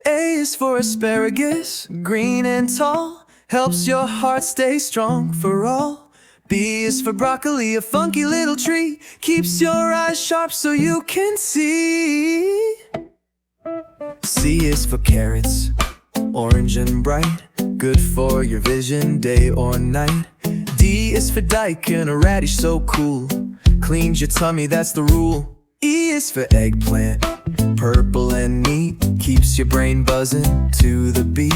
A is for asparagus, green and tall, helps your heart stay strong for all. B is for broccoli, a funky little tree, keeps your eyes sharp so you can see. C is for carrots, orange and bright, good for your vision day or night. D is for daikon, a radish so cool, cleans your tummy, that's the rule. E is for eggplant, purple and neat, keeps your brain buzzing to the beat.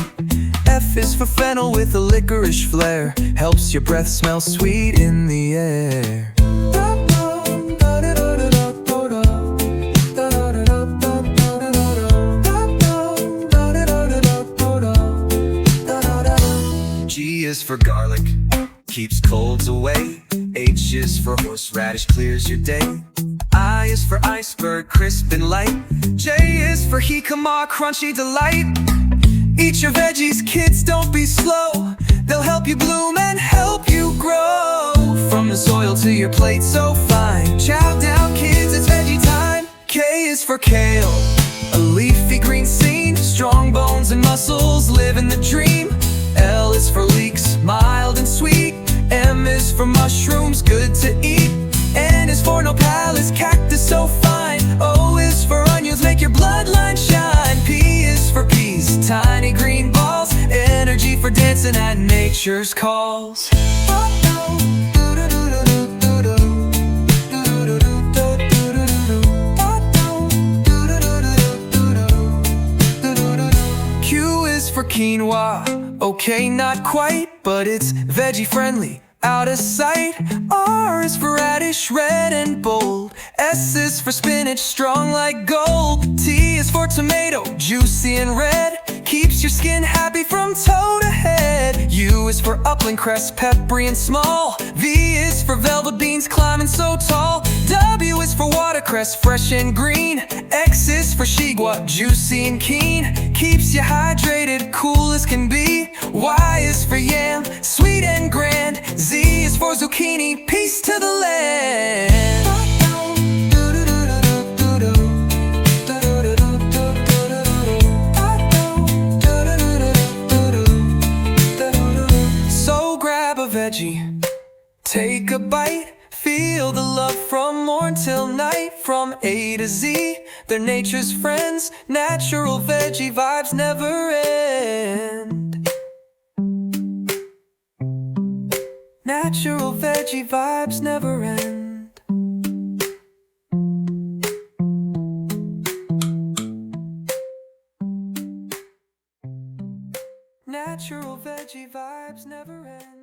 F is for fennel with a licorice flair, helps your breath smell sweet in the air. G is for garlic, keeps colds away. H is for horseradish, clears your day. I is for iceberg, crisp and light. J is for jicama, crunchy delight. Eat your veggies, kids, don't be slow. They'll help you bloom and help you grow. From the soil to your plate so fine. Chow down, kids, it's veggie time. K is for kale, a leafy green scene. Strong bones and muscles, living the dream. L is for leeks, mild and sweet. M is for mushrooms, good to eat. N is for nopales, cactus so fine. O is for onions, make your bloodline shine. P is for peas, tiny green balls, energy for dancing at nature's calls. Q is for quinoa, okay, not quite, but it's veggie friendly, out of sight. R is for radish, red and bold. S is for spinach, strong like gold. T is for tomato, juicy and red, keeps your skin happy from toe to head. U is for upland cress, peppery and small. V is for velvet beans, climbing so tall. W is for watercress, fresh and green. X is for shigua, juicy and keen, keeps you hydrated, cool as can be. Y is for yam, sweet and grand. Z is for zucchini, peace to the land. So grab a veggie, take a bite, feel the love from morn till night. From A to Z, they're nature's friends. Natural veggie vibes never end. Natural veggie vibes never end. Natural veggie vibes never end.